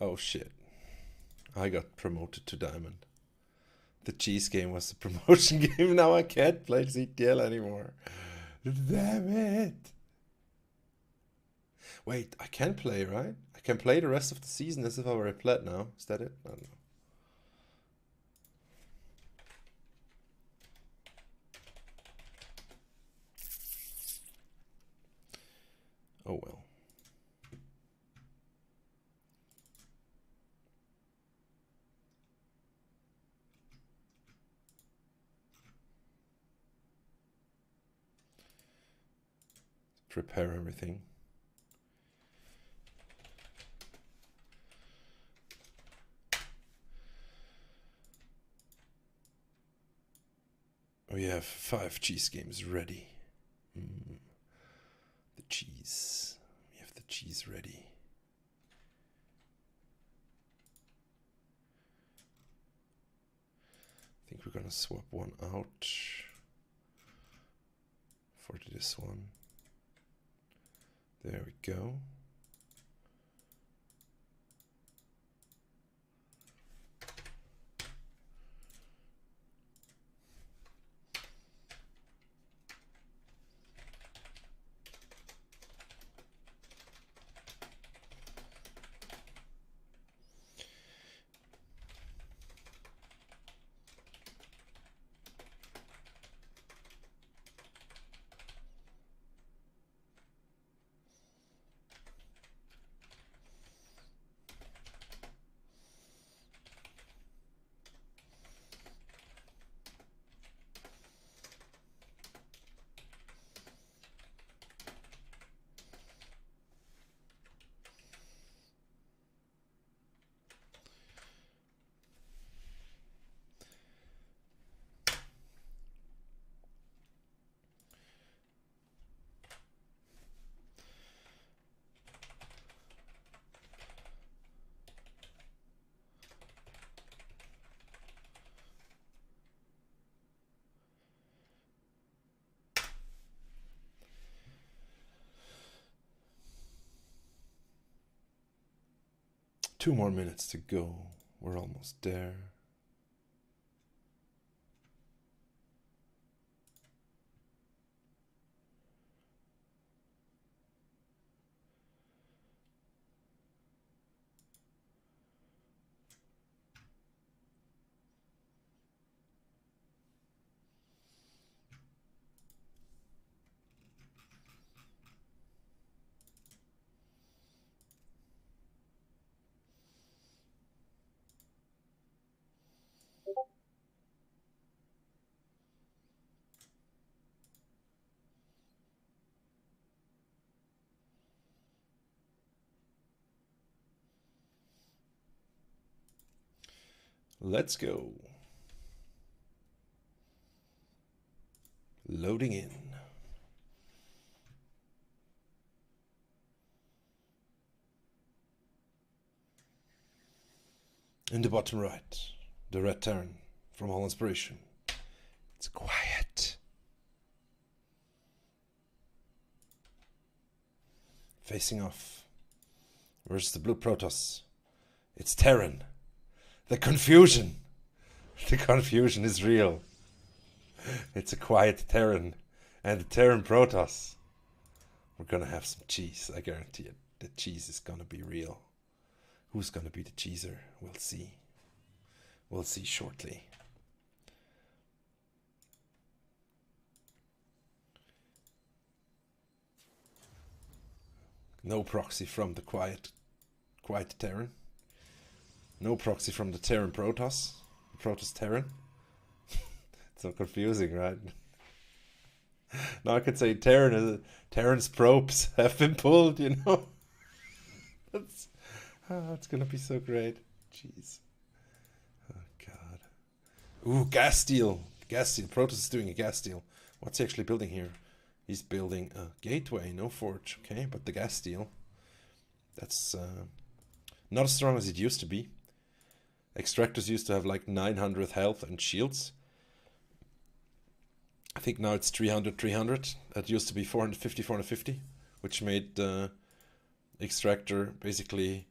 Oh shit. I got promoted to Diamond. The cheese game was the promotion game. Now I can't play CTL anymore. Damn it. Wait, I can play, right? I can play the rest of the season as if I were a plat now. Is that it? I don't know. Oh well. Prepare everything. We have 5 cheese games ready. The cheese. We have the cheese ready. I think we're gonna swap one out for this one. There we go. Two more minutes to go. We're almost there. Let's go. Loading in. In the bottom right, the red Terran from All Inspiration. It's quiet. Facing off. Where's the blue Protoss? It's Terran. The confusion. The confusion is real. It's a quiet Terran and a Terran Protoss. We're gonna have some cheese, I guarantee it. The cheese is gonna be real. Who's gonna be the cheeser? We'll see. We'll see shortly. No proxy from the quiet Terran. No proxy from the Terran Protoss. Protoss Terran. It's so confusing, right? Now I could say Terran's probes have been pulled, you know? That's gonna be so great. Jeez. Oh god. Ooh, gas steel. Gas steel. Protoss is doing a gas steel. What's he actually building here? He's building a gateway, no forge. Okay, but the gas steel. That's not as strong as it used to be. Extractors used to have like 900 health and shields. I think now it's 300, 300. That used to be 450, 450, which made the extractor basically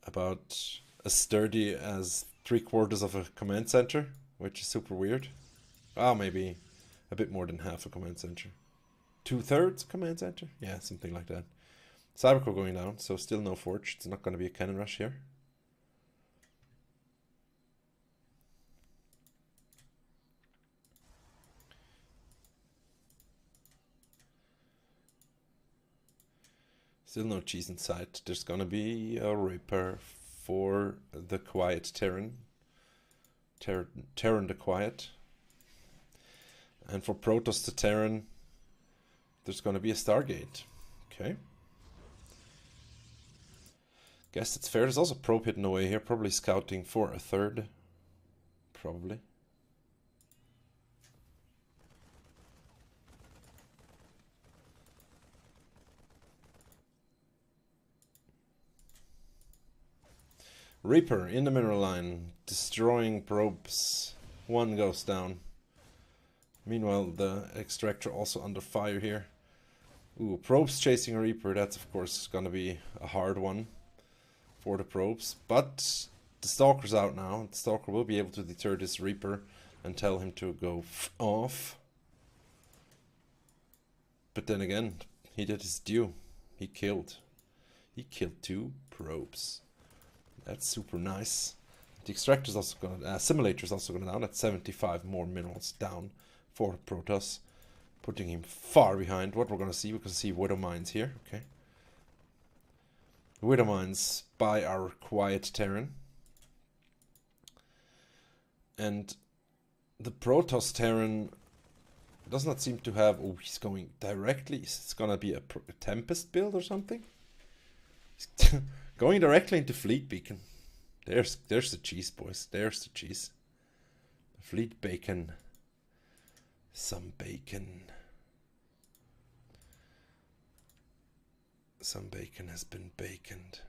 about as sturdy as 3/4 of a command center, which is super weird. Oh, maybe a bit more than half a command center. 2/3 command center? Yeah, something like that. Cybercore going down, so still no forge. It's not going to be a cannon rush here. Still no cheese in sight. There's going to be a Reaper for the Quiet Terran. Terran the Quiet. And for Protoss to Terran, there's going to be a Stargate. Okay. Guess it's fair. There's also probe hidden away here, probably scouting for a third. Probably. Reaper in the mineral line, destroying probes. One goes down. Meanwhile, the extractor also under fire here. Ooh, probes chasing a Reaper. That's of course gonna be a hard one for the probes. But the Stalker's out now. The Stalker will be able to deter this Reaper and tell him to go off. But then again, he did his due. He killed 2 probes. That's super nice. The extractor's also gonna, simulator's also gonna down. That's 75 more minerals down for Protoss, putting him far behind. What we're gonna see, we're gonna see Widow Mines here. Okay, Widow Mines by our Quiet Terran, and the Protoss Terran does not seem to have. Oh, he's going directly. It's gonna be a Tempest build or something. Going directly into Fleet Beacon. There's the cheese, boys. There's the cheese. Fleet Bacon. Some bacon. Some bacon has been baconed.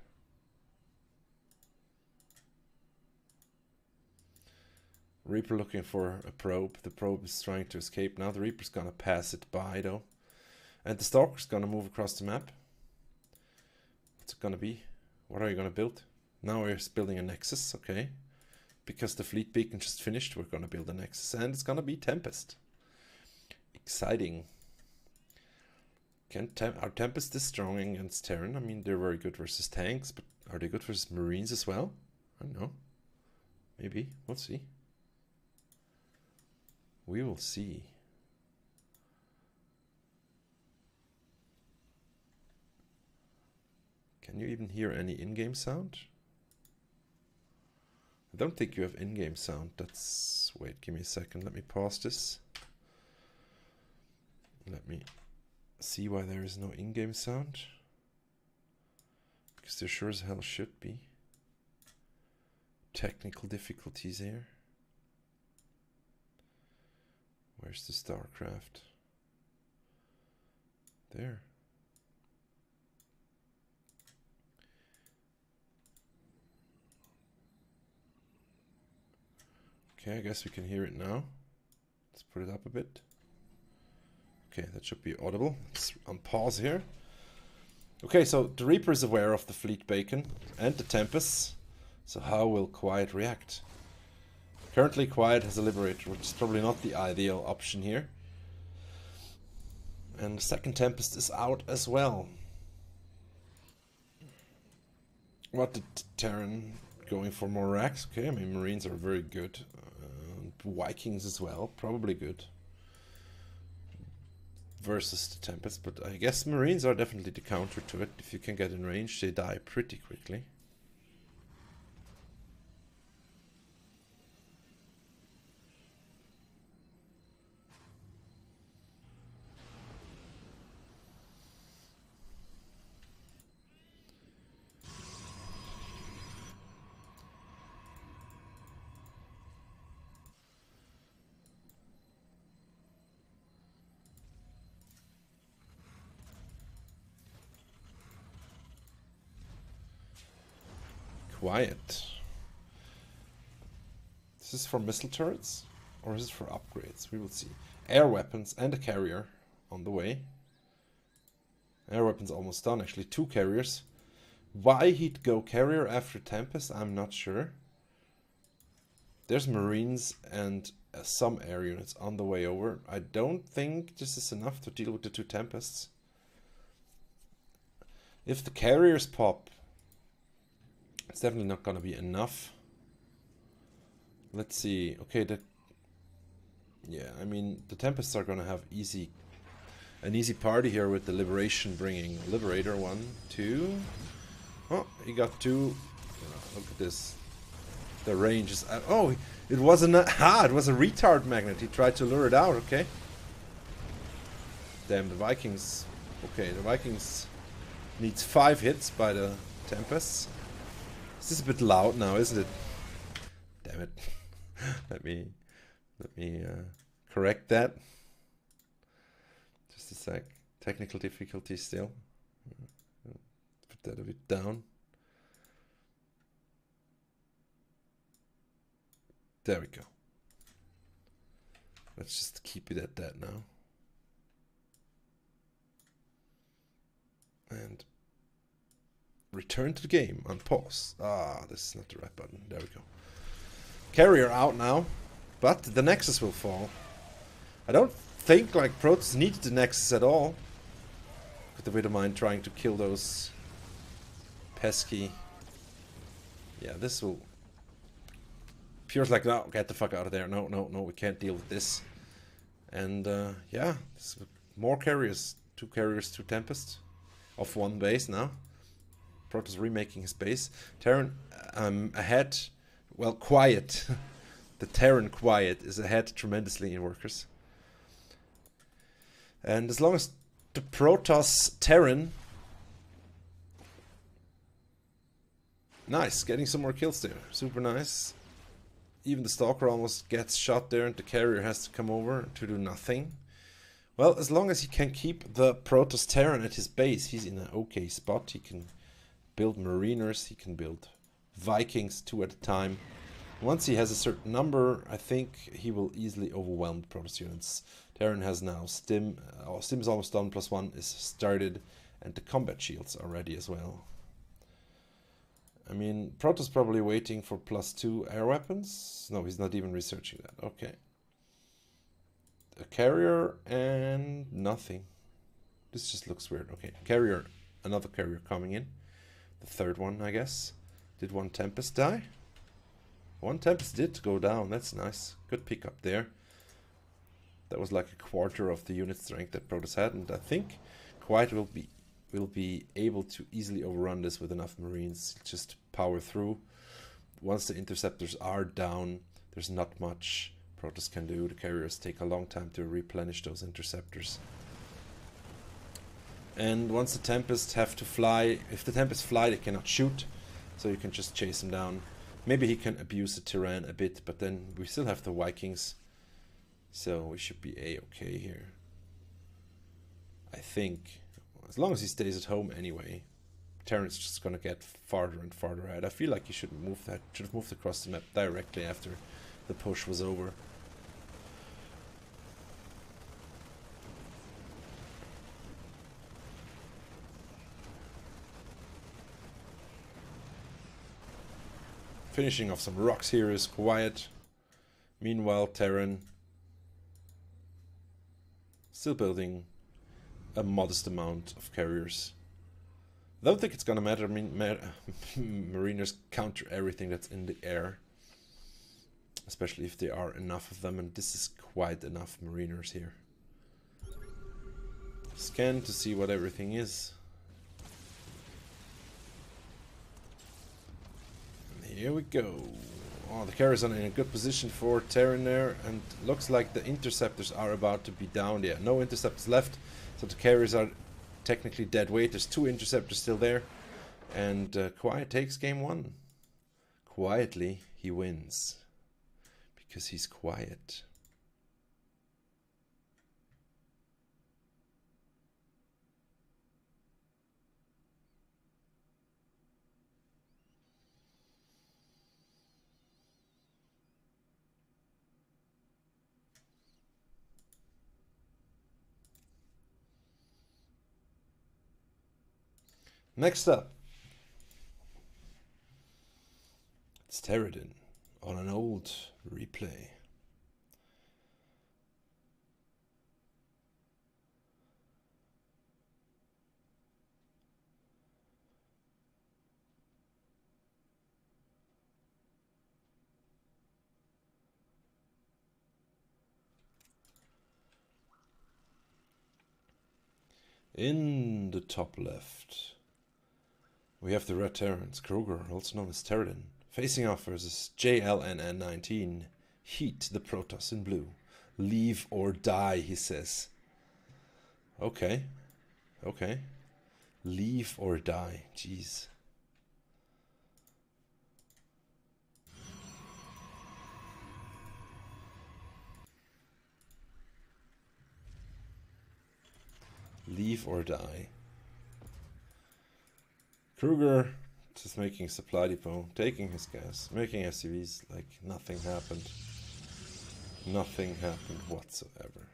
Reaper looking for a probe. The probe is trying to escape now. The Reaper's gonna pass it by though. And the Stalker's gonna move across the map. What's it gonna be? What are you gonna build? Now we're building a Nexus, okay. Because the Fleet Beacon just finished, we're gonna build a Nexus. And it's gonna be Tempest. Exciting. Are Tempest this strong against Terran? I mean, they're very good versus tanks, but are they good versus Marines as well? I don't know. Maybe. We'll see. We will see. Can you even hear any in-game sound? I don't think you have in-game sound. That's... Wait, give me a second. Let me pause this. Let me see why there is no in-game sound. Because there sure as hell should be. Technical difficulties here. Where's the StarCraft? There. Okay, I guess we can hear it now. Let's put it up a bit. Okay, that should be audible. Let's unpause here. Okay, so the Reaper is aware of the Fleet Bacon and the Tempest. So how will Quiet react? Currently Quiet has a Liberator, which is probably not the ideal option here. And the second Tempest is out as well. What did Terran going for more racks? Okay, I mean Marines are very good. Vikings as well, probably good. Versus the Tempest, but I guess Marines are definitely the counter to it. If you can get in range, they die pretty quickly. Quiet. This is for missile turrets, or is it for upgrades? We will see. Air weapons and a carrier on the way. Air weapons almost done, actually 2 carriers. Why he'd go carrier after Tempest, I'm not sure. There's Marines and some air units on the way over. I don't think this is enough to deal with the 2 Tempests. If the carriers pop, it's definitely not going to be enough. Let's see. Okay, yeah, I mean, the Tempests are going to have an easy party here with the Liberation bringing Liberator. 1, 2. Oh, he got 2. Look at this. The range is... oh, it wasn't a... it was a retard magnet. He tried to lure it out, okay. Damn, the Vikings... Okay, the Vikings needs 5 hits by the Tempests. This is a bit loud now, isn't it? Damn it. let me correct that. Just a sec. Technical difficulty still. Put that a bit down. There we go. Let's just keep it at that now. And return to the game on pause. Ah, this is not the right button. There we go. Carrier out now, but the Nexus will fall. I don't think like Protoss needed the Nexus at all. With the Widowmine trying to kill those pesky... Yeah, this will... Pure's like, no, get the fuck out of there. No, no, no, we can't deal with this. And yeah, more carriers. 2 carriers, 2 Tempest. Of 1 base now. Protoss remaking his base. Terran ahead. Well, quiet. The Terran quiet is ahead tremendously in workers. And as long as the Protoss Terran... Nice, getting some more kills there. Super nice. Even the Stalker almost gets shot there and the carrier has to come over to do nothing. Well, as long as he can keep the Protoss Terran at his base, he's in an okay spot. He can build Mariners, he can build Vikings 2 at a time. Once he has a certain number, I think he will easily overwhelm the Protoss units. Terran has now Stim. Stim is almost done, +1 is started, and the combat shields are ready as well. I mean, Protoss probably waiting for +2 air weapons. No, he's not even researching that. Okay. A carrier and nothing. This just looks weird. Okay, carrier, another carrier coming in. The 3rd one, I guess. Did 1 Tempest die? 1 Tempest did go down. That's nice. Good pickup there. That was like a quarter of the unit strength that Protoss had, and I think Quiet will be able to easily overrun this with enough Marines. Just power through. Once the interceptors are down, there's not much Protoss can do. The carriers take a long time to replenish those interceptors. And once the Tempests have to fly, if the Tempests fly, they cannot shoot, so you can just chase them down. Maybe he can abuse the Terran a bit, but then we still have the Vikings, so we should be a-okay here. I think, as long as he stays at home anyway. Terran's just gonna get farther and farther ahead. I feel like he should move that. Should have moved across the map directly after the push was over. Finishing off some rocks here is quiet. Meanwhile, Terran still building a modest amount of carriers. I don't think it's gonna matter. I mean, Mariners counter everything that's in the air, especially if there are enough of them, and this is quite enough Mariners here. Scan to see what everything is. Here we go. Oh, the carriers are in a good position for Terran there, and looks like the interceptors are about to be down there. No interceptors left, so the carriers are technically dead weight. There's 2 interceptors still there, and Quiet takes game 1. Quietly, he wins, because he's quiet. Next up, Pterodon on an old replay. In the top left, we have the red Terrans, Kruger, also known as Pterodon, facing off versus JLNN19, Heat the Protoss in blue. Leave or die, he says. Okay. Okay. Leave or die. Jeez. Leave or die. Kruger just making supply depot, taking his gas, making SUVs like nothing happened. Nothing happened whatsoever.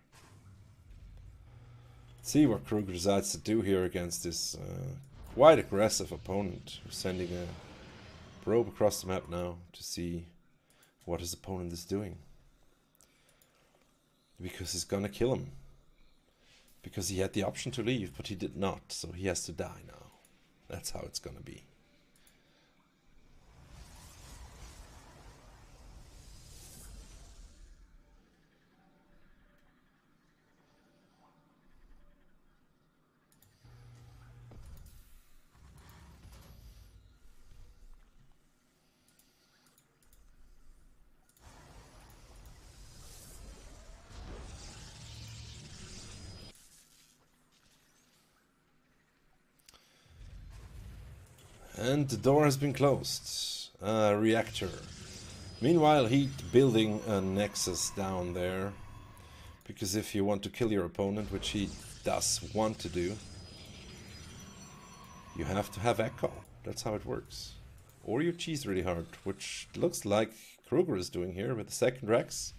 Let's see what Kruger decides to do here against this quite aggressive opponent, who's sending a probe across the map now to see what his opponent is doing. Because he's gonna kill him. Because he had the option to leave, but he did not, so he has to die now. That's how it's gonna be. And the door has been closed. Reactor. Meanwhile, Heat building a nexus down there. Because if you want to kill your opponent, which he does want to do, you have to have Echo. That's how it works. Or you cheese really hard, which looks like Kruger is doing here with the second Rex.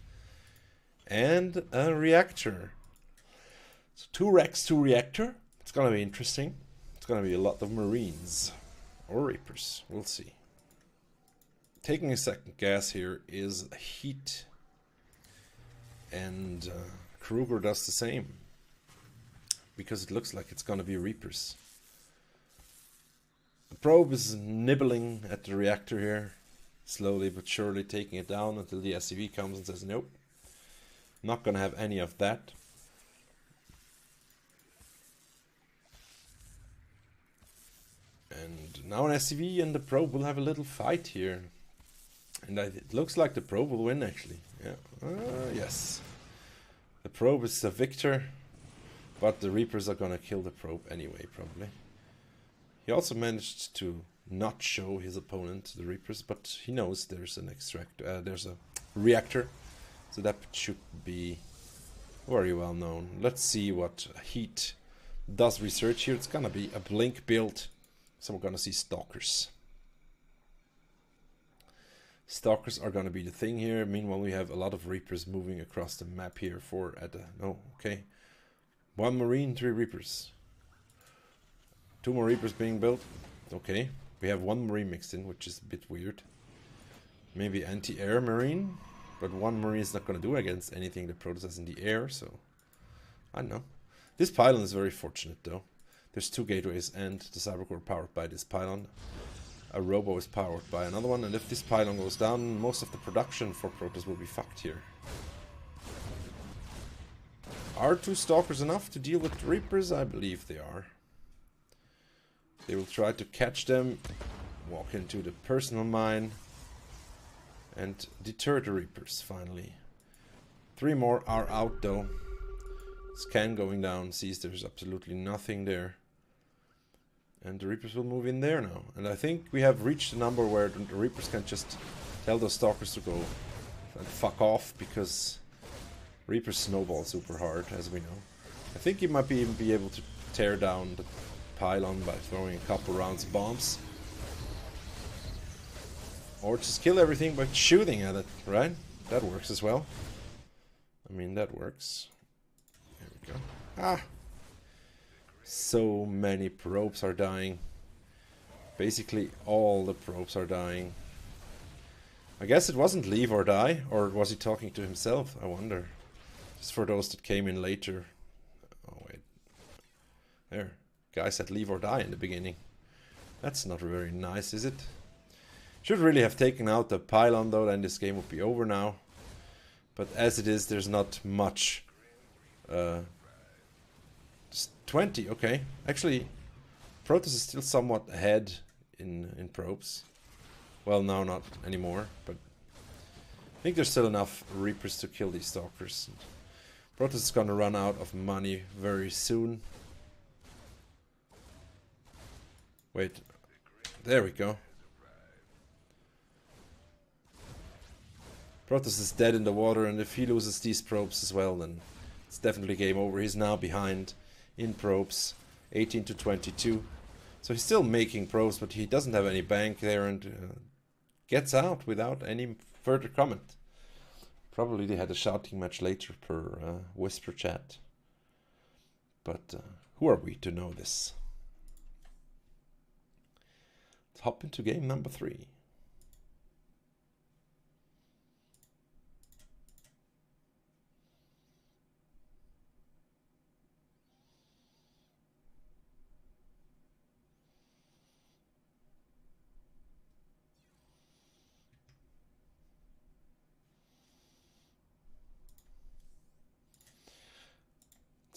And a reactor. So 2 Rex, 2 reactor. It's gonna be interesting. It's gonna be a lot of Marines. Or Reapers, we'll see. Taking a second gas here is Heat. And Kruger does the same. Because it looks like it's gonna be Reapers. The probe is nibbling at the reactor here. Slowly but surely taking it down until the SCV comes and says, nope. Not gonna have any of that. And now an SCV and the probe will have a little fight here. And it looks like the probe will win actually. Yeah. Yes. The probe is the victor. But the Reapers are gonna kill the probe anyway, probably. He also managed to not show his opponent the Reapers, but he knows there's an there's a reactor. So that should be very well known. Let's see what Heat does research here. It's gonna be a blink build. So we're gonna see Stalkers. Stalkers are gonna be the thing here. Meanwhile, we have a lot of Reapers moving across the map here for okay. 1 Marine, 3 Reapers. 2 more Reapers being built. Okay. We have 1 Marine mixed in, which is a bit weird. Maybe anti-air Marine, but 1 Marine is not gonna do against anything that processes in the air, so I don't know. This pylon is very fortunate though. There's 2 gateways and the Cybercore powered by this pylon. A Robo is powered by another one, and if this pylon goes down, most of the production for Protoss will be fucked here. Are 2 Stalkers enough to deal with Reapers? I believe they are. They will try to catch them, walk into the personal mine, and deter the Reapers finally. 3 more are out though. Scan going down, sees there's absolutely nothing there. And the Reapers will move in there now. And I think we have reached a number where the Reapers can just tell those Stalkers to go and fuck off, because Reapers snowball super hard, as we know. I think you might even be able to tear down the pylon by throwing a couple rounds of bombs. Or just kill everything by shooting at it, right? That works as well. I mean, that works. There we go. Ah! So many probes are dying. Basically all the probes are dying. I guess it wasn't leave or die, or was he talking to himself? I wonder. Just for those that came in later. Oh wait. There. Guy said leave or die in the beginning. That's not very nice, is it? Should really have taken out the pylon though, then this game would be over now. But as it is, there's not much. Just 20, okay. Actually, Protoss is still somewhat ahead in probes. Well, now not anymore, but I think there's still enough Reapers to kill these Stalkers. Protoss is gonna run out of money very soon. Wait, there we go. Protoss is dead in the water, and if he loses these probes as well, then it's definitely game over. He's now behind in probes, 18 to 22. So he's still making probes, but he doesn't have any bank there, and gets out without any further comment. Probably they had a shouting match later per whisper chat. But who are we to know this? Let's hop into game number 3.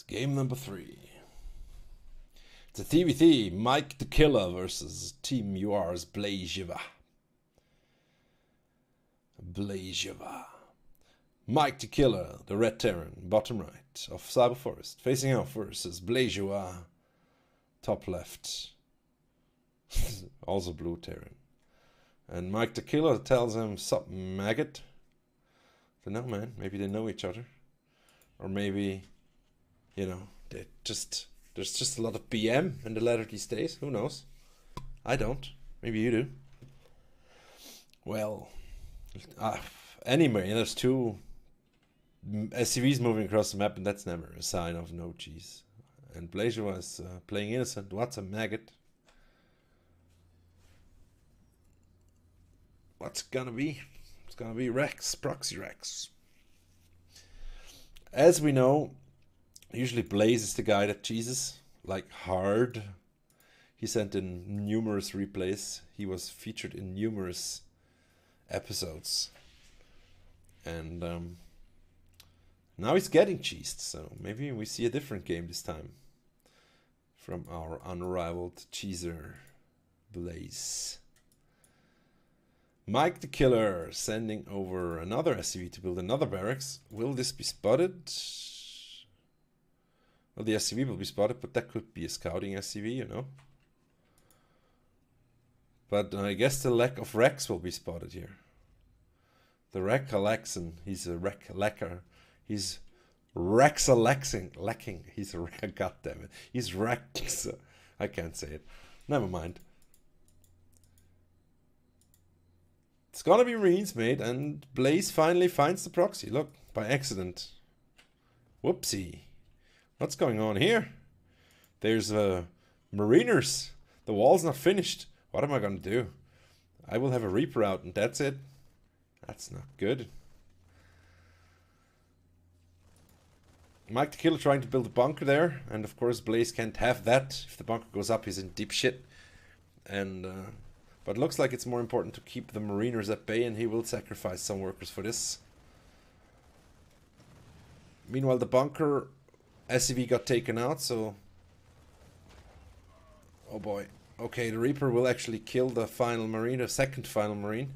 Game number 3. It's a TVT, Mike the Killer versus Team UR's Blazeva. Mike the Killer, the Red Terran, bottom right of Cyber Forest, facing off versus Blazeva, top left. Also blue Terran. And Mike the Killer tells him, "Sup, maggot?" I don't know, man. Maybe they know each other. Or maybe, you know, there's just a lot of BM in the ladder these days. Who knows? I don't. Maybe you do. Well, anyway, there's 2 SCVs moving across the map, and that's never a sign of no cheese. And Blazer was playing innocent. What's a maggot? What's gonna be? It's gonna be Rex, Proxy Rex. As we know, usually Blaze is the guy that cheeses, like hard. He sent in numerous replays. He was featured in numerous episodes. And now he's getting cheesed, so maybe we see a different game this time from our unrivaled cheeser, Blaze. Mike the Killer sending over another SCV to build another barracks. Will this be spotted? Well, the SCV will be spotted, but that could be a scouting SCV, you know. But I guess the lack of Rex will be spotted here. The Rex-Alexan, he's a Rex-Lecker. He's Rex-Alexing, he's a goddammit. He's Rex, I can't say it. Never mind. It's gonna be Marines, mate, and Blaze finally finds the proxy. Look, by accident. Whoopsie. What's going on here? There's Mariners. The wall's not finished. What am I gonna do? I will have a Reaper out, and that's it. That's not good. Mike the Killer trying to build a bunker there, and of course Blaze can't have that. If the bunker goes up, he's in deep shit. And but it looks like it's more important to keep the Mariners at bay, and he will sacrifice some workers for this. Meanwhile, the bunker SCV got taken out, so... Oh boy. Okay, the Reaper will actually kill the final Marine, the second final Marine.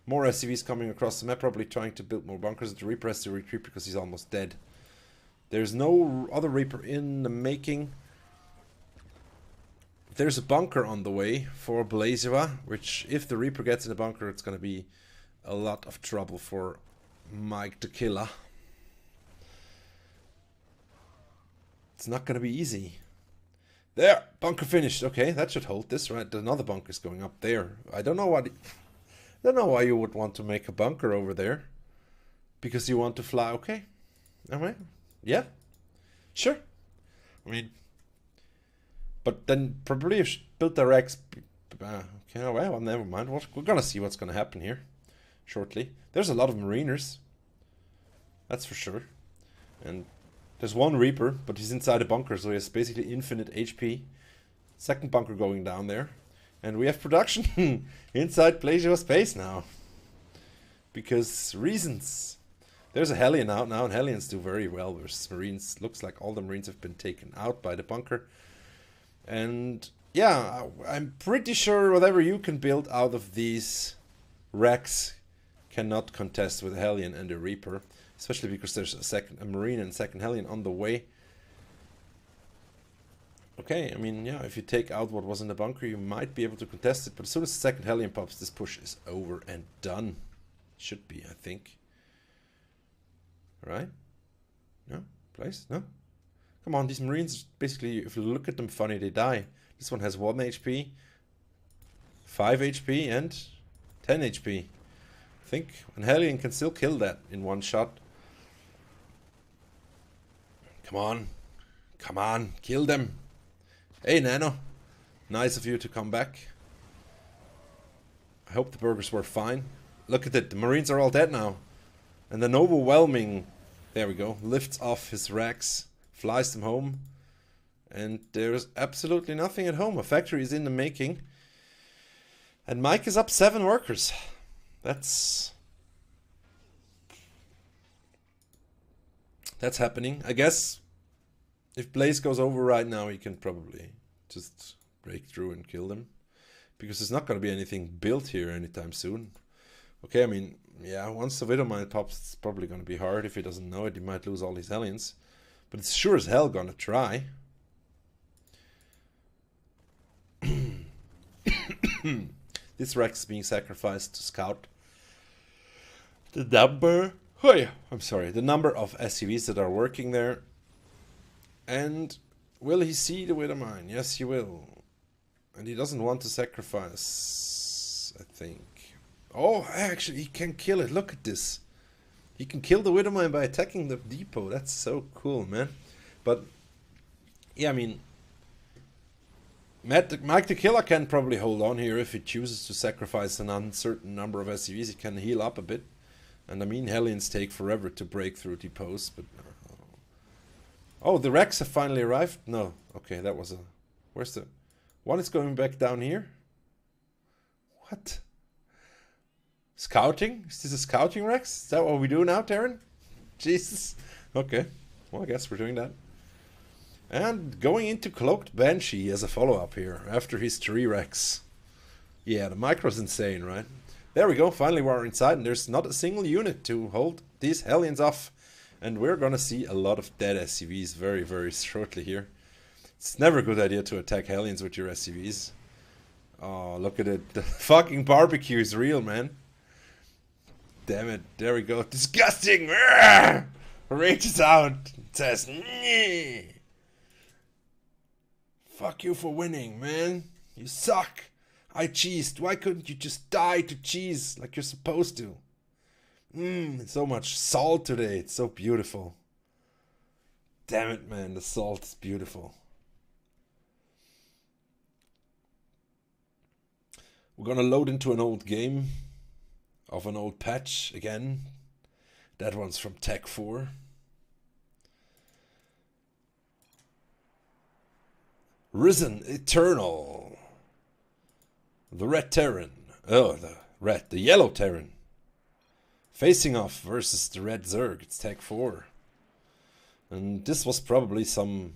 More SCVs coming across the map, probably trying to build more bunkers. The Reaper has to retreat because he's almost dead. There's no other Reaper in the making. There's a bunker on the way for Blazeva, which if the Reaper gets in the bunker, it's going to be a lot of trouble for Mike the Killer. It's not going to be easy. There, bunker finished. Okay, that should hold this, right? Another bunker is going up there. I don't know why you would want to make a bunker over there. Because you want to fly. Okay. Alright. Yeah. Sure. I mean, but then probably you should build the Rex. Okay, well, never mind. We're gonna see what's gonna happen here. shortly. There's a lot of Mariners. That's for sure. And there's one Reaper, but he's inside a bunker, so he has basically infinite HP. Second bunker going down there. And we have production inside Plagio Space now. Because reasons. There's a Hellion out now, and Hellions do very well versus Marines. Looks like all the Marines have been taken out by the bunker. And yeah, I'm pretty sure whatever you can build out of these wrecks cannot contest with a Hellion and a Reaper. Especially because there's a Marine and second Hellion on the way. Okay, I mean, yeah, if you take out what was in the bunker, you might be able to contest it. But as soon as the second Hellion pops, this push is over and done. Should be, I think. Right? No? Place? No? Come on, these Marines, basically, if you look at them funny, they die. This one has 1 HP, 5 HP, and 10 HP. I think an Hellion can still kill that in one shot. Come on. Come on, kill them. Hey, Nano. Nice of you to come back. I hope the burgers were fine. Look at it, the Marines are all dead now. And an overwhelming, there we go, lifts off his racks, flies them home. And there's absolutely nothing at home. A factory is in the making. And Mike is up 7 workers. That's happening. I guess if Blaze goes over right now, he can probably just break through and kill them. Because there's not going to be anything built here anytime soon. Okay, I mean, yeah, once the Widowmine pops, it's probably going to be hard. If he doesn't know it, he might lose all his Hellions. But it's sure as hell going to try. This Rex is being sacrificed to scout the number. Oh yeah, I'm sorry. The number of SCVs that are working there. And will he see the Widowmine? Yes, he will. And he doesn't want to sacrifice, I think. Oh, actually, he can kill it. Look at this. He can kill the Widowmine by attacking the depot. That's so cool, man. But, yeah, I mean, Mike the Killer can probably hold on here if he chooses to sacrifice an uncertain number of SCVs. He can heal up a bit. And, I mean, Hellions take forever to break through depots, but... Oh, the Rex have finally arrived? No. Okay, that was a... Where's the... One is going back down here? What? Scouting? Is this a scouting Rex? Is that what we do now, Terran? Jesus. Okay. Well, I guess we're doing that. And going into Cloaked Banshee as a follow-up here, after his 3 Rex. Yeah, the micro's insane, right? There we go, finally we're inside, and there's not a single unit to hold these Hellions off. And we're gonna see a lot of dead SCVs very, very shortly here. It's never a good idea to attack Hellions with your SCVs. Oh, look at it. The fucking barbecue is real, man. Damn it. There we go. Disgusting! Rages out. It says, "Nyeh." Fuck you for winning, man. You suck. I cheesed. Why couldn't you just die to cheese like you're supposed to? So much salt today. It's so beautiful. Damn it, man. The salt is beautiful. We're gonna load into an old game of an old patch again. That one's from Tech 4. Risen Eternal. The Red Terran. Oh, the Yellow Terran. Facing off versus the Red Zerg. It's Tech 4. And this was probably some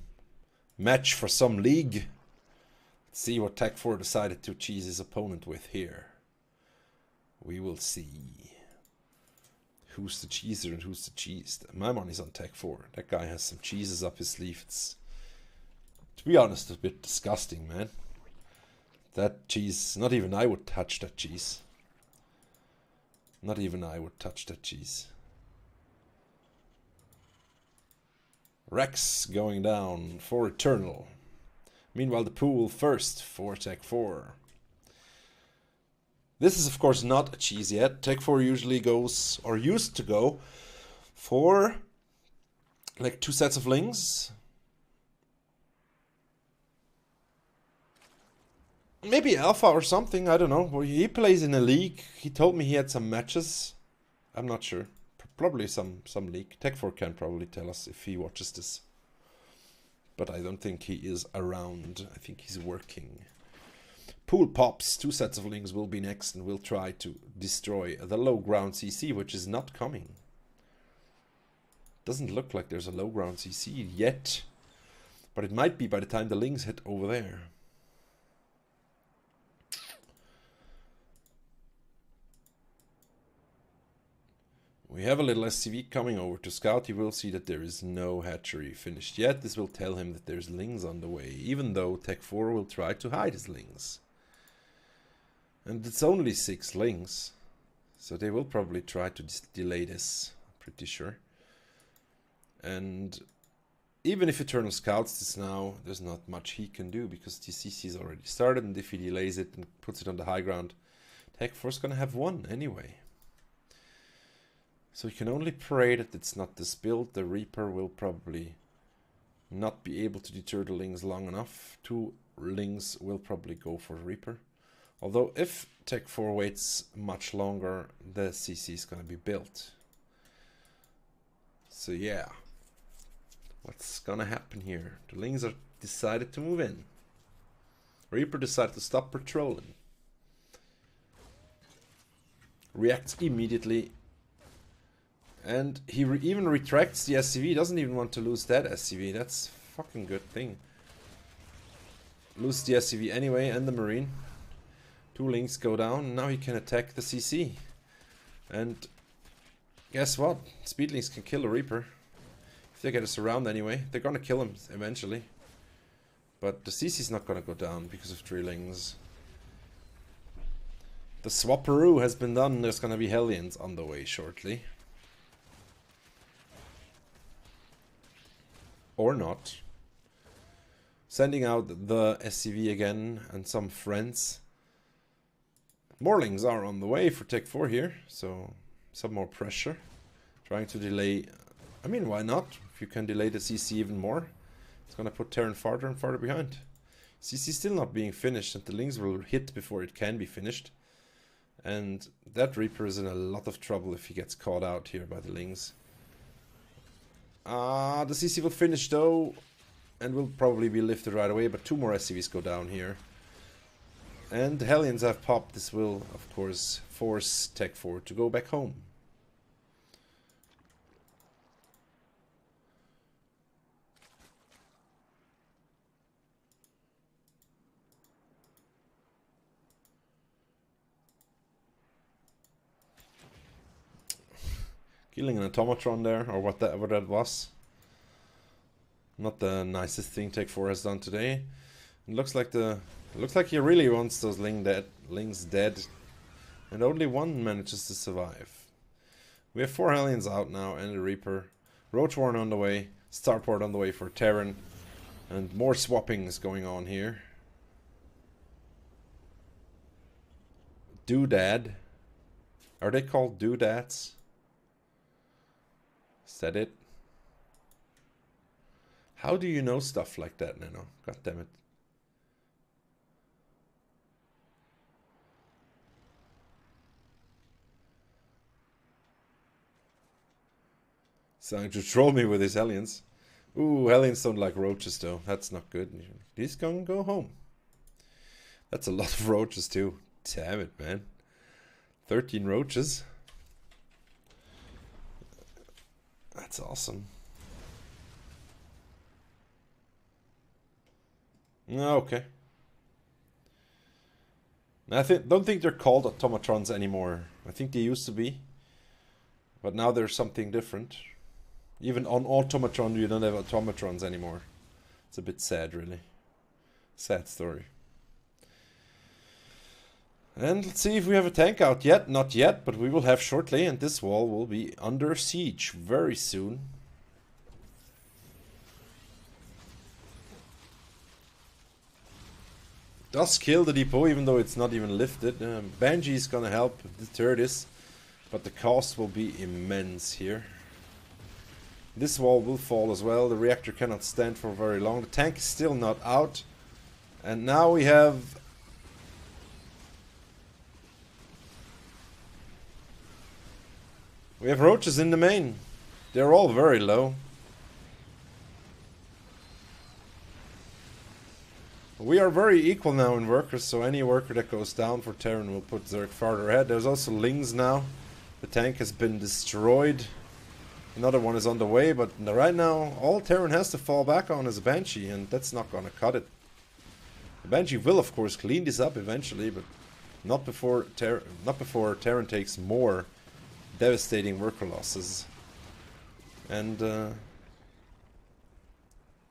match for some league. Let's see what Tech 4 decided to cheese his opponent with here. We will see who's the cheeser and who's the cheesed. My money's on Tech 4. That guy has some cheeses up his sleeve. It's, to be honest, a bit disgusting, man. That cheese, not even I would touch that cheese. Not even I would touch that cheese. Rex going down for Eternal. Meanwhile, the pool first for Tech 4. This is, of course, not a cheese yet. Tech 4 usually goes, or used to go, for like 2 sets of lings. Maybe Alpha or something, I don't know. Well, he plays in a league. He told me he had some matches. I'm not sure. Probably some league. Tech4 can probably tell us if he watches this. But I don't think he is around. I think he's working. Pool pops. 2 sets of lings will be next, and we'll try to destroy the low ground CC, which is not coming. Doesn't look like there's a low ground CC yet. But it might be by the time the lings hit over there. We have a little SCV coming over to scout. He will see that there is no hatchery finished yet. This will tell him that there's lings on the way, even though Tech4 will try to hide his lings. And it's only 6 lings, so they will probably try to delay this, I'm pretty sure. And even if Eternal scouts this now, there's not much he can do, because TCC is already started, and if he delays it and puts it on the high ground, Tech4 is going to have 1 anyway. So you can only pray that it's not this build. The Reaper will probably not be able to deter the lings long enough. 2 lings will probably go for Reaper. Although if Tech4 waits much longer, the CC is going to be built. So yeah. What's going to happen here? The lings are decided to move in. Reaper decided to stop patrolling. Reacts immediately. And he even retracts the SCV. He doesn't even want to lose that SCV. That's a fucking good thing. Lose the SCV anyway and the Marine. 2 lings go down. Now he can attack the CC. And guess what? Speedlings can kill a Reaper. If they get a surround anyway. They're gonna kill him eventually. But the CC is not gonna go down because of 3 lings. The swapperoo has been done. There's gonna be Hellions on the way shortly. Or not. Sending out the SCV again and some friends. Morlings are on the way for Tech4 here, so some more pressure. Trying to delay. I mean, why not? If you can delay the CC even more, it's gonna put Terran farther and farther behind. CC still not being finished, and the lings will hit before it can be finished. And that Reaper is in a lot of trouble if he gets caught out here by the lings. The CC will finish though, and will probably be lifted right away, but 2 more SCVs go down here. And the Hellions have popped. This will, of course, force Tech4 to go back home. Killing an automatron there, or whatever that was. Not the nicest thing Tech4 has done today. It looks like he really wants those lings dead, and only 1 manages to survive. We have 4 Hellions out now and a Reaper. Roach Warren on the way, Starport on the way for Terran, and more swapping is going on here. Doodad. Are they called doodads? Is that it? How do you know stuff like that, Nano? God damn it. Starting to troll me with his Hellions. Ooh, Hellions don't like roaches though. That's not good. He's gonna go home. That's a lot of roaches too. Damn it, man. 13 roaches. That's awesome. Okay. I don't think they're called automatrons anymore. I think they used to be. But now there's something different. Even on automatron you don't have automatrons anymore. It's a bit sad, really. Sad story. And let's see if we have a tank out yet. Not yet, but we will have shortly, and this wall will be under siege very soon. Does kill the depot, even though it's not even lifted. Banshee is gonna help deter this, but the cost will be immense here. This wall will fall as well. The reactor cannot stand for very long. The tank is still not out. And now we have We have roaches in the main. They're all very low. We are very equal now in workers, so any worker that goes down for Terran will put Zerg farther ahead. There's also Lings now. The tank has been destroyed. Another one is on the way, but right now all Terran has to fall back on is a Banshee, and that's not gonna cut it. The Banshee will of course clean this up eventually, but not before Terran takes more devastating worker losses. And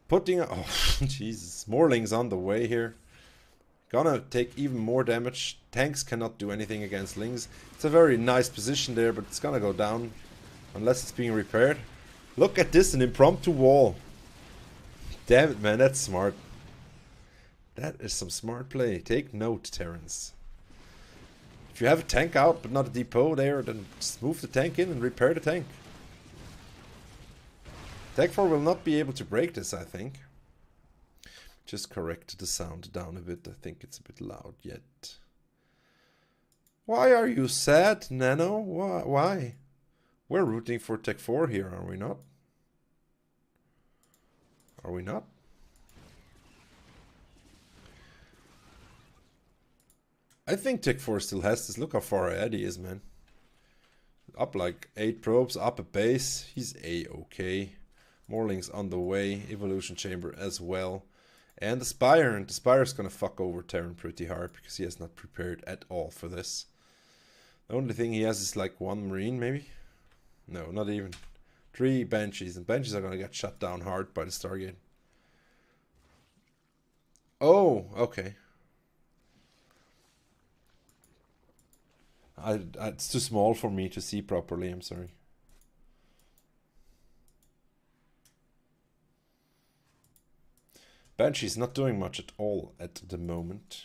putting... oh, Jesus. More Lings on the way here. Gonna take even more damage. Tanks cannot do anything against Lings. It's a very nice position there, but it's gonna go down. Unless it's being repaired. Look at this, an impromptu wall. Damn it, man. That's smart. That is some smart play. Take note, Terrans. If you have a tank out, but not a depot there, then just move the tank in and repair the tank. Tech 4 will not be able to break this, I think. Just correct the sound down a bit. I think it's a bit loud yet. Why are you sad, Nano? Why? We're rooting for Tech 4 here, are we not? Are we not? I think Tech 4 still has this. Look how far ahead he is, man. Up like 8 probes, up a base. He's A-okay. Morling's on the way. Evolution Chamber as well. And the Spire. And the Spire's gonna fuck over Terran pretty hard because he has not prepared at all for this. The only thing he has is like 1 Marine, maybe? No, not even. 3 Banshees. And Banshees are gonna get shut down hard by the Stargate. Oh, okay. It's too small for me to see properly, I'm sorry. Banshee's not doing much at all at the moment.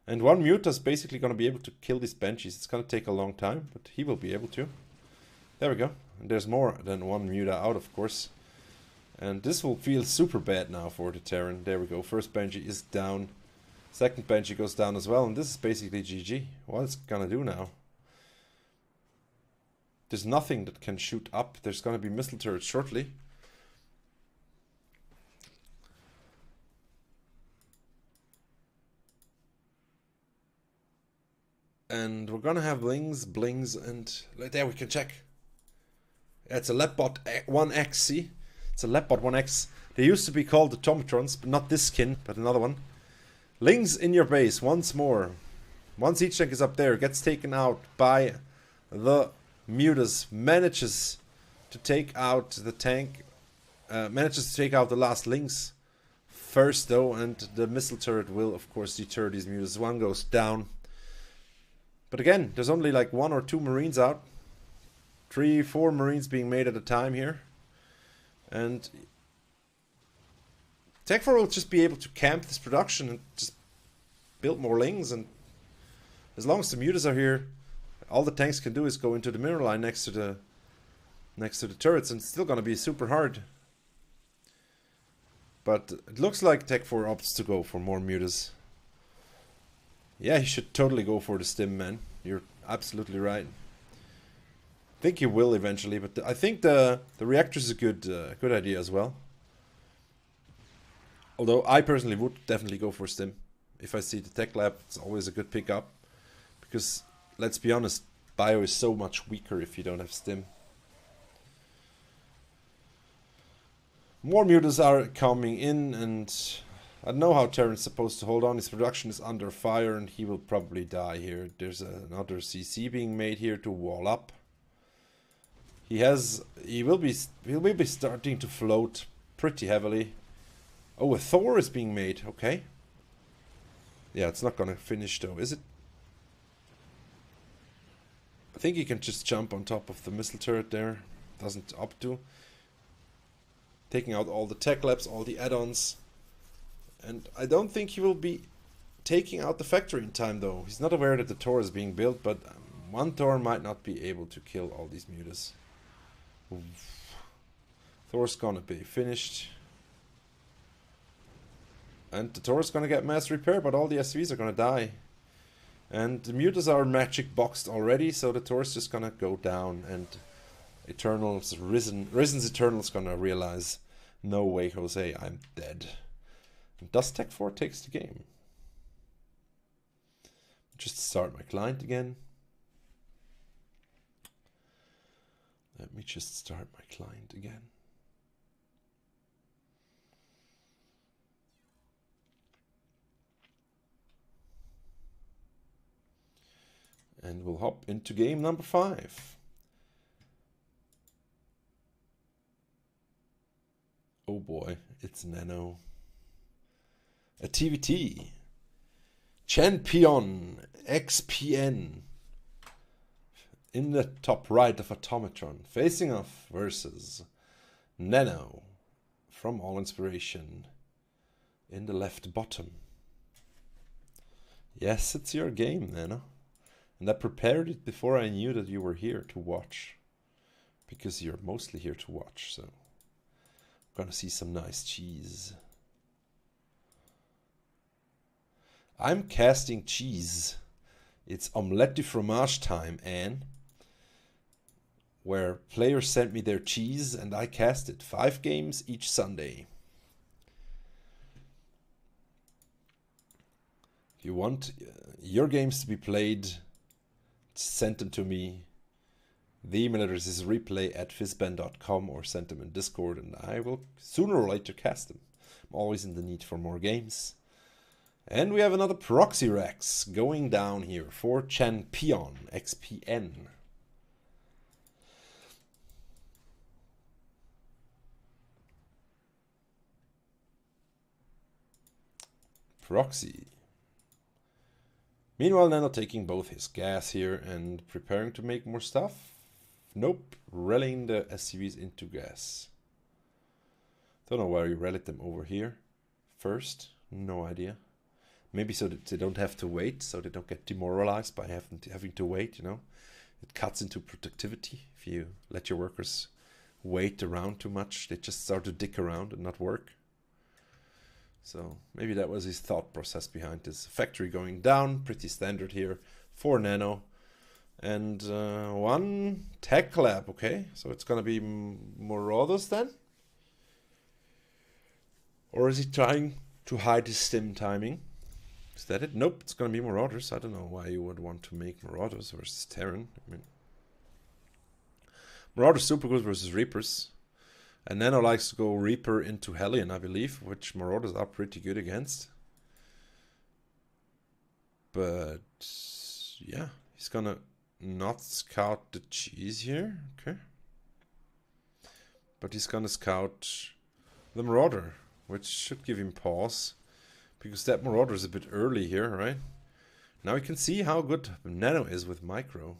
And 1 Muta's basically going to be able to kill these Banshees. It's going to take a long time, but he will be able to. There we go. And there's more than 1 Muta out, of course. And this will feel super bad now for the Terran. There we go. First Banshee is down. Second Banshee goes down as well. And this is basically GG. What it's going to do now? There's nothing that can shoot up. There's going to be missile turrets shortly. And we're gonna have blings, and right there we can check. It's a Lepbot 1X, see? It's a Lepbot 1X. They used to be called Automatrons, but not this skin, but another one. Lings in your base once more. Once each tank is up there, gets taken out by the Mutas. Manages to take out the tank. Manages to take out the last Lings first though, and the missile turret will of course deter these Mutas. 1 goes down. But again, there's only like 1 or 2 Marines out. 3, 4 Marines being made at a time here. And Tech 4 will just be able to camp this production and just build more Lings. And as long as the Mutas are here, all the tanks can do is go into the mineral line next to the turrets, and it's still gonna be super hard. But it looks like Tech 4 opts to go for more Mutas. Yeah, he should totally go for the stim, man. You're absolutely right. I think he will eventually, but I think the reactor is a good idea as well. Although I personally would definitely go for stim. If I see the tech lab, it's always a good pickup. Because, let's be honest, bio is so much weaker if you don't have stim. More Mutas are coming in, and I don't know how Terran's supposed to hold on. His production is under fire and he will probably die here. There's another CC being made here to wall up. He will be starting to float pretty heavily. Oh, a Thor is being made. Okay. Yeah, it's not gonna finish though, is it? I think he can just jump on top of the missile turret there. Doesn't opt to. Taking out all the tech labs, all the add-ons. And I don't think he will be taking out the factory in time though. He's not aware that the Tor is being built, but 1 Tor might not be able to kill all these Mutas. Oof. Thor's gonna be finished. And the Tor's gonna get mass repair, but all the SVs are gonna die. And the mutas are magic boxed already, so the tour's just gonna go down, and Risen's Eternal's gonna realize, no way, Jose, I'm dead. And Dust Tech 4 takes the game. Just start my client again. Let me just start my client again. And we'll hop into game number 5. Oh boy, it's Nano. A TVT. Champion XPN. In the top right of Automatron. Facing off versus Nano from All Inspiration. In the left bottom. Yes, it's your game, Nano. And I prepared it before I knew that you were here to watch. Because you're mostly here to watch, so... Gonna see some nice cheese. I'm casting cheese. It's Omlette du Fromage time, Anne. Where players send me their cheese and I cast it. 5 games each Sunday. If you want your games to be played, send them to me. The email address is replay@fizzband.com, or send them in Discord and I will sooner or later cast them. I'm always in the need for more games. And we have another Proxy Rex going down here for Champion XPN. Proxy. Meanwhile, Nano taking both his gas here and preparing to make more stuff. Nope, rallying the SCVs into gas. Don't know why you rallied them over here first. No idea. Maybe so that they don't have to wait, so they don't get demoralized by having to wait, you know. It cuts into productivity. If you let your workers wait around too much, they just start to dick around and not work. So maybe that was his thought process behind this. Factory going down, pretty standard here for Nano. And one tech lab, okay. So it's gonna be Marauders then? Or is he trying to hide his stim timing? Is that it? Nope, it's gonna be Marauders. I don't know why you would want to make Marauders versus Terran. I mean, Marauders super good versus Reapers. And Nano likes to go Reaper into Hellion, I believe, which Marauders are pretty good against. But yeah, he's gonna not scout the cheese here. Okay. But he's gonna scout the Marauder, which should give him pause. Because that Marauder is a bit early here, right? Now we can see how good Nano is with micro.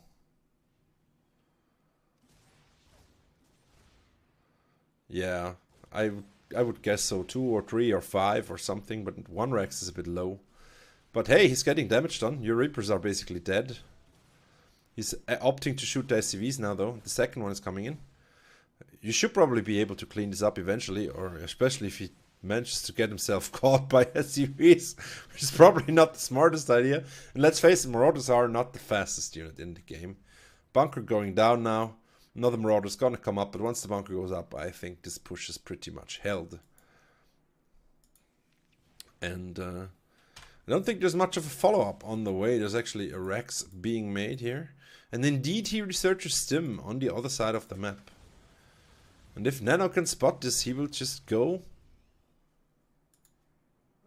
Yeah, I would guess so. 2 or 3 or 5 or something, but 1 Rex is a bit low. But hey, he's getting damage done. Your Reapers are basically dead. He's opting to shoot the SCVs now, though. The second one is coming in. You should probably be able to clean this up eventually, or especially if he manages to get himself caught by SCVs, which is probably not the smartest idea. And let's face it, Marauders are not the fastest unit in the game. Bunker going down now. Another Marauder's gonna come up, but once the bunker goes up, I think this push is pretty much held. And I don't think there's much of a follow-up on the way. There's actually a Rex being made here. And indeed, he researches Stim on the other side of the map. And if Nano can spot this, he will just go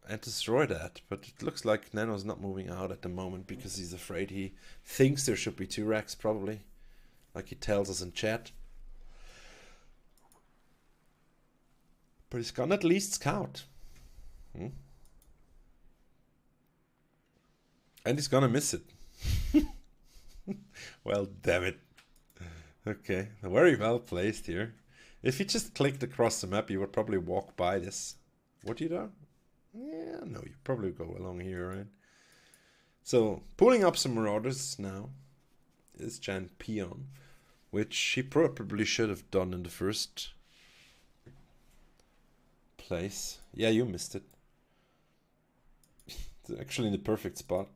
and destroy that. But it looks like Nano's not moving out at the moment because he's afraid. He thinks there should be 2 Rex, probably. Like he tells us in chat. But he's gonna at least scout. And he's gonna miss it. Well, damn it. Okay, very well placed here. If he just clicked across the map, you would probably walk by this. Would you though? Yeah, no, you probably go along here, right? So, pulling up some Marauders now is Champion, which he probably should have done in the first place. Yeah, you missed it. It's actually in the perfect spot.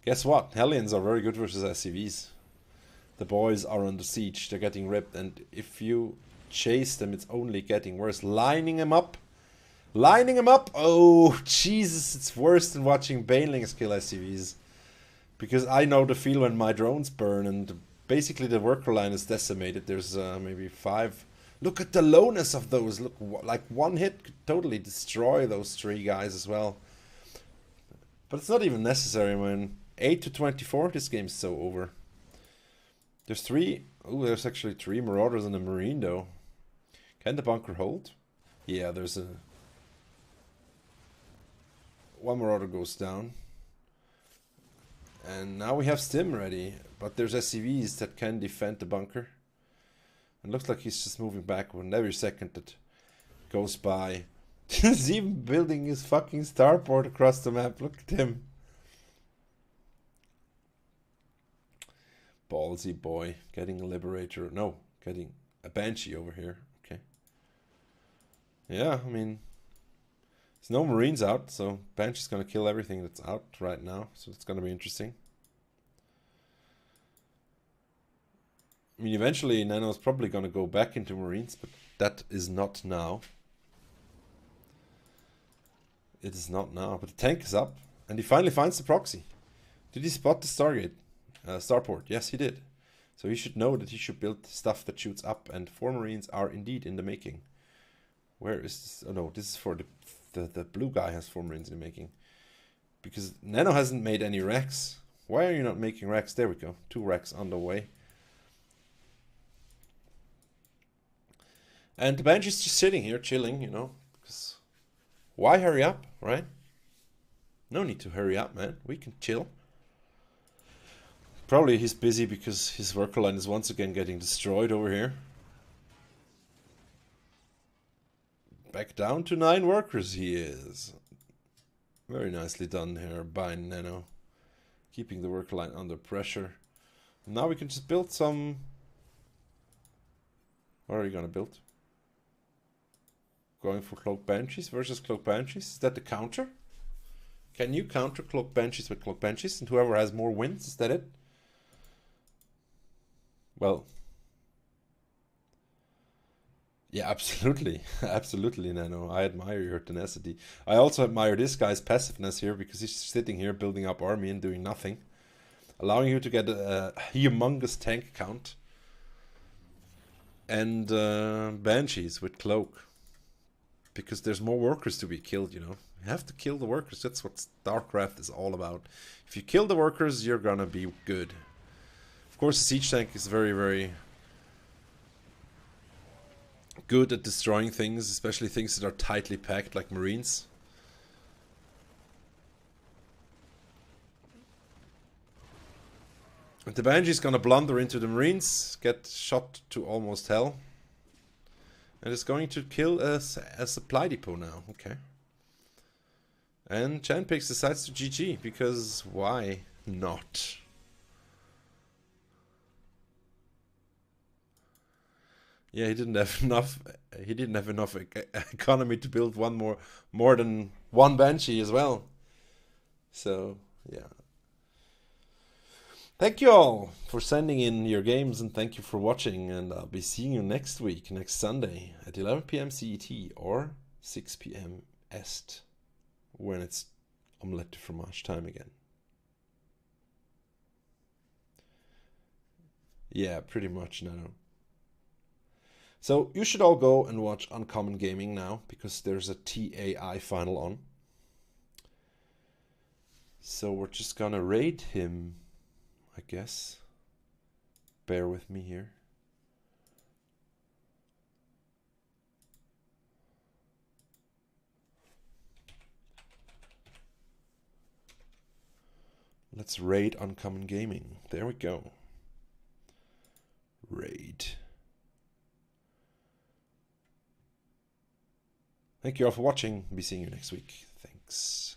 Guess what? Hellions are very good versus SCVs. The boys are under siege. They're getting ripped. And if you chase them, it's only getting worse. Lining them up. Lining them up. Oh, Jesus. It's worse than watching Banelings kill SCVs. Because I know the feel when my drones burn. And basically the worker line is decimated. There's maybe 5. Look at the lowness of those. Look, like one hit could totally destroy those 3 guys as well. But it's not even necessary, man. 8 to 24. This game's so over. There's 3. Oh, there's actually 3 Marauders and a Marine, though. Can the bunker hold? Yeah, there's a... 1 Marauder goes down. And now we have Stim ready. But there's SCVs that can defend the bunker. It looks like he's just moving backward. And every second that goes by... He's even building his fucking starport across the map. Look at him. Ballsy boy. Getting a Liberator. No, getting a Banshee over here. Okay. Yeah, I mean... There's no Marines out, so Banshee's gonna kill everything that's out right now. So it's gonna be interesting. I mean, eventually Nano's probably gonna go back into Marines, but that is not now. It is not now, but the tank is up, and he finally finds the proxy. Did he spot the Stargate? Starport? Yes, he did. So he should know that he should build stuff that shoots up, and 4 Marines are indeed in the making. Where is this? Oh no, this is for the blue guy has 4 Marines in the making. Because Nano hasn't made any racks. Why are you not making racks? There we go. 2 racks on the way. And the Banshee's just sitting here, chilling, you know. Because why hurry up, right? No need to hurry up, man. We can chill. Probably he's busy because his worker line is once again getting destroyed over here. Back down to 9 workers he is. Very nicely done here by Nano. Keeping the worker line under pressure. Now we can just build some... What are you gonna build? Going for Cloak Banshees versus Cloak Banshees. Is that the counter? Can you counter Cloak Banshees with Cloak Banshees? And whoever has more wins, is that it? Well... Yeah, absolutely. Absolutely, Nano. I admire your tenacity. I also admire this guy's passiveness here, because he's sitting here building up army and doing nothing. Allowing you to get a humongous tank count. And Banshees with Cloak. Because there's more workers to be killed, you know. You have to kill the workers. That's what StarCraft is all about. If you kill the workers, you're gonna be good. Of course, the siege tank is very, very... good at destroying things, especially things that are tightly packed like Marines. And the Banshee's gonna blunder into the Marines, get shot to almost hell. And it's going to kill a supply depot now, okay. And Chanpix decides to GG, because why not? Yeah, he didn't have enough. He didn't have enough economy to build more than 1 Banshee as well. So yeah. Thank you all for sending in your games, and thank you for watching. And I'll be seeing you next week, next Sunday at 11 PM CET or 6 PM Est, when it's Omlette to Fromage time again. Yeah, pretty much, Nano. So you should all go and watch Uncommon Gaming now, because there's a TAI final on. So we're just gonna raid him, I guess. Bear with me here. Let's raid Uncommon Gaming. There we go. Raid. Thank you all for watching. Be seeing you next week. Thanks.